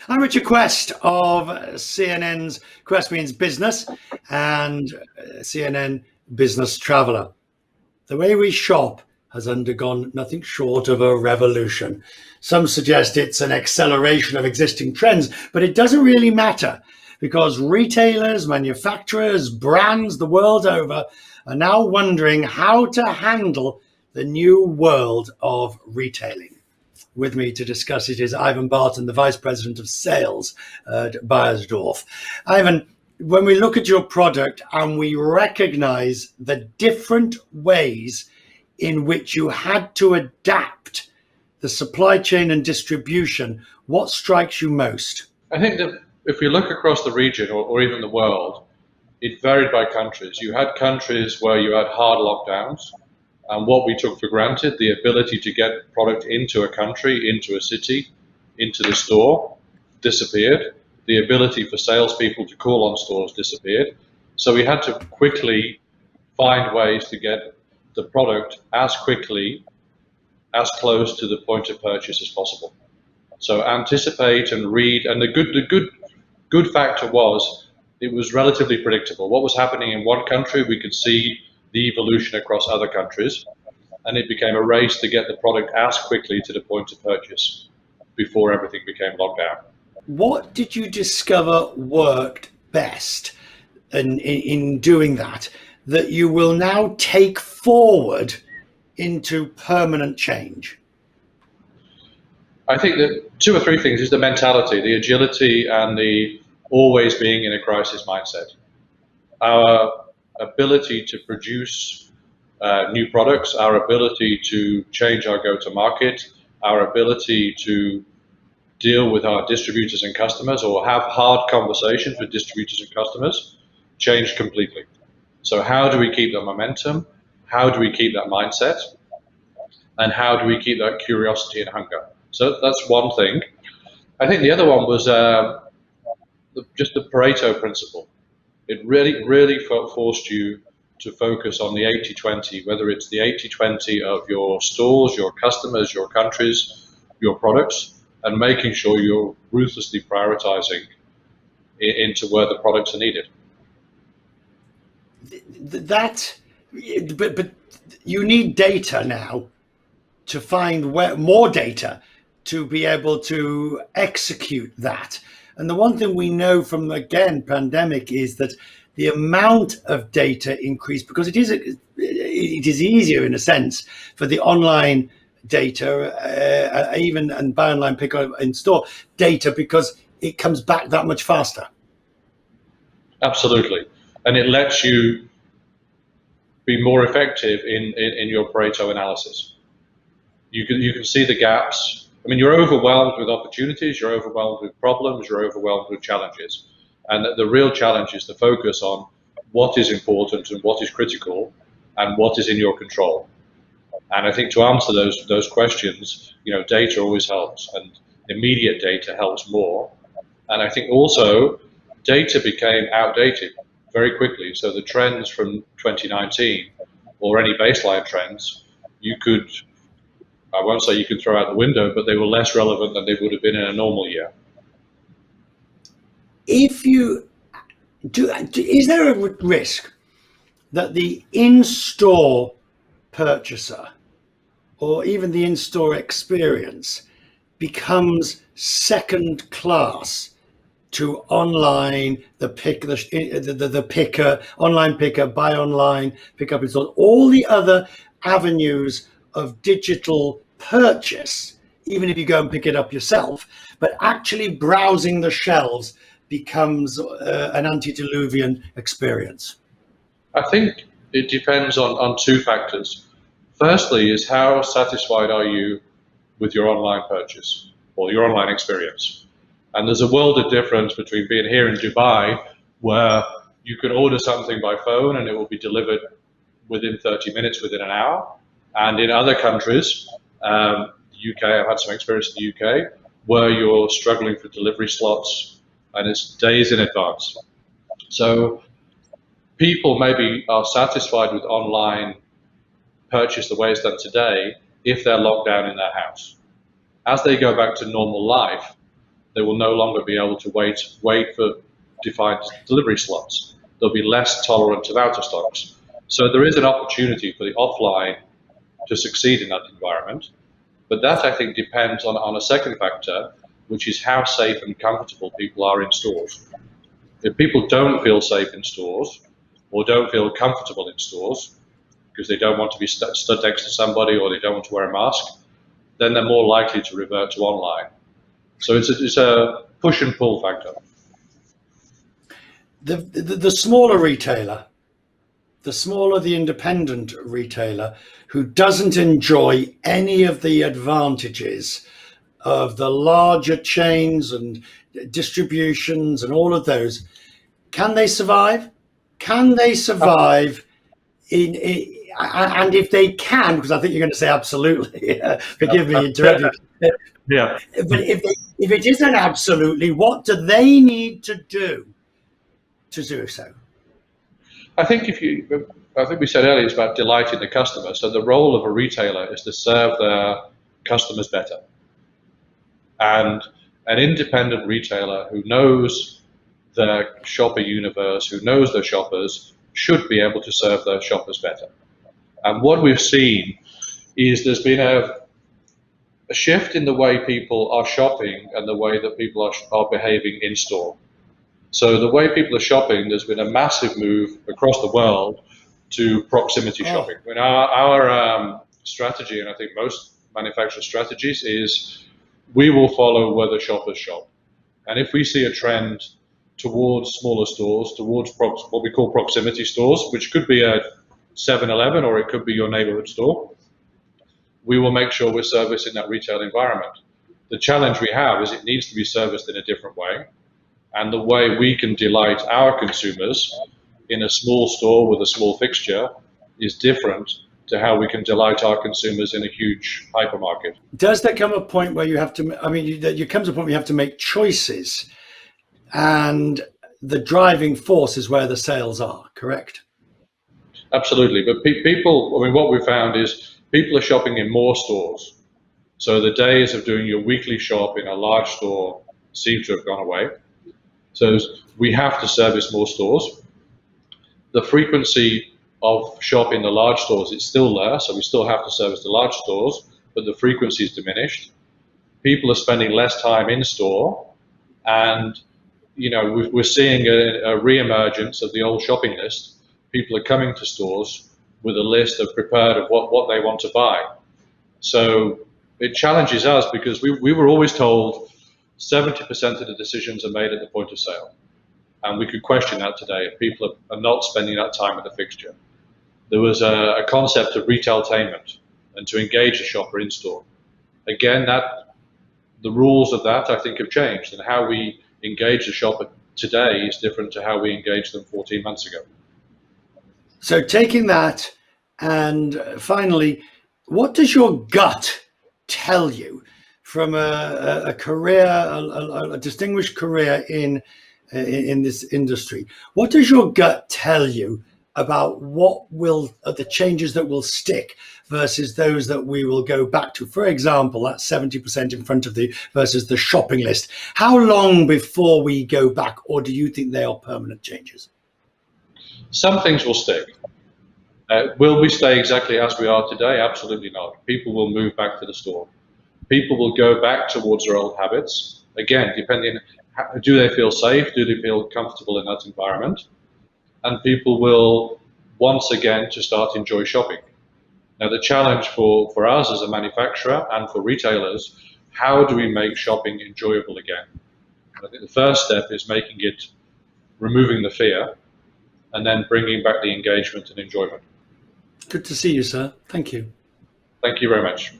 I'm Richard Quest of CNN's Quest Means Business and CNN Business Traveller. The way we shop has undergone nothing short of a revolution. Some suggest it's an acceleration of existing trends, but it doesn't really matter because retailers, manufacturers, brands the world over are now wondering how to handle the new world of retailing. With me to discuss it is Ivan Barton, the Vice President of Sales at Beiersdorf. Ivan, when we look at your product and we recognize the different ways in which you had to adapt the supply chain and distribution, what strikes you most? I think that if we look across the region or even the world, it varied by countries. You had countries where you had hard lockdowns, and what we took for granted, the ability to get product into a country, into a city, into the store, disappeared. The ability for salespeople to call on stores disappeared. So we had to quickly find ways to get the product as quickly, as close to the point of purchase as possible. So anticipate and read, and the good factor was it was relatively predictable. What was happening in one country, we could see the evolution across other countries, and it became a race to get the product as quickly to the point of purchase before everything became locked down. What did you discover worked best in doing that you will now take forward into permanent change? I think that two or three things is the mentality, the agility, and the always being in a crisis mindset. Our ability to produce new products, our ability to change our go-to-market, our ability to deal with our distributors and customers or have hard conversations with distributors and customers changed completely. So how do we keep that momentum? How do we keep that mindset? And how do we keep that curiosity and hunger? So that's one thing. I think the other one was just the Pareto principle. It really forced you to focus on the 80-20, whether it's the 80-20 of your stores, your customers, your countries, your products, and making sure you're ruthlessly prioritizing into where the products are needed. But you need data now to find more data to be able to execute that. And the one thing we know from, again, pandemic is that the amount of data increased because it is easier in a sense for the online data, even and buy online, pick up in store data, because it comes back that much faster. Absolutely. And it lets you be more effective in your Pareto analysis. You can see the gaps. I mean, you're overwhelmed with opportunities, you're overwhelmed with problems, you're overwhelmed with challenges. And the real challenge is to focus on what is important and what is critical and what is in your control. And I think to answer those questions, data always helps, and immediate data helps more. And I think also data became outdated very quickly. So the trends from 2019 or any baseline trends, I won't say you could throw out the window, but they were less relevant than they would have been in a normal year. If you do, is there a risk that the in-store purchaser or even the in-store experience becomes second class to online, the picker, online picker, buy online, pick up in store, all the other avenues of digital purchase, even if you go and pick it up yourself, but actually browsing the shelves becomes an antediluvian experience? I think it depends on two factors. Firstly is how satisfied are you with your online purchase or your online experience? And there's a world of difference between being here in Dubai, where you can order something by phone and it will be delivered within 30 minutes, within an hour. And in other countries, the UK, I've had some experience in the UK, where you're struggling for delivery slots and it's days in advance. So people maybe are satisfied with online purchase the way it's done today if they're locked down in their house. As they go back to normal life, They will no longer be able to wait for defined delivery slots. They'll be less tolerant of out of stocks. So there is an opportunity for the offline to succeed in that environment. But that, I think, depends on a second factor, which is how safe and comfortable people are in stores. If people don't feel safe in stores or don't feel comfortable in stores because they don't want to be stood next to somebody or they don't want to wear a mask, then they're more likely to revert to online. So it's a push and pull factor. The smaller retailer, the smaller the independent retailer who doesn't enjoy any of the advantages of the larger chains and distributions and all of those, can they survive? Can they survive and if they can, because I think you're going to say absolutely, forgive me interrupting. Yeah. But if it isn't absolutely, what do they need to do so? I think we said earlier it's about delighting the customer. So the role of a retailer is to serve their customers better. And an independent retailer who knows their shopper universe, who knows their shoppers, should be able to serve their shoppers better. And what we've seen is there's been a shift in the way people are shopping and the way that people are behaving in store. So the way people are shopping, there's been a massive move across the world to proximity shopping. When our strategy, and I think most manufacturer strategies, is we will follow where the shoppers shop. And if we see a trend towards smaller stores, towards what we call proximity stores, which could be a 7-Eleven or it could be your neighborhood store, we will make sure we're servicing that retail environment. The challenge we have is it needs to be serviced in a different way. And the way we can delight our consumers in a small store with a small fixture is different to how we can delight our consumers in a huge hypermarket. Does there come a point where you have to, there comes a point where you have to make choices, and the driving force is where the sales are, correct? Absolutely. But people, what we found is people are shopping in more stores. So the days of doing your weekly shop in a large store seem to have gone away. So we have to service more stores. The frequency of shopping the large stores is still there, so we still have to service the large stores, but the frequency is diminished. People are spending less time in store, and we're seeing a re-emergence of the old shopping list. People are coming to stores with a list prepared of what they want to buy. So it challenges us because we were always told 70% of the decisions are made at the point of sale. And we could question that today if people are not spending that time at the fixture. There was a concept of retailtainment and to engage the shopper in store. Again, the rules of that I think have changed, and how we engage the shopper today is different to how we engaged them 14 months ago. So taking that, and finally, what does your gut tell you from a career, a distinguished career in this industry? What does your gut tell you about what the changes that will stick versus those that we will go back to? For example, that 70% in front of versus the shopping list. How long before we go back, or do you think they are permanent changes? Some things will stick. Will we stay exactly as we are today? Absolutely not. People will move back to the store. People will go back towards their old habits. Again, depending, do they feel safe? Do they feel comfortable in that environment? And people will once again to start to enjoy shopping. Now, the challenge for us as a manufacturer and for retailers, how do we make shopping enjoyable again? I think the first step is removing the fear, and then bringing back the engagement and enjoyment. Good to see you, sir. Thank you. Thank you very much.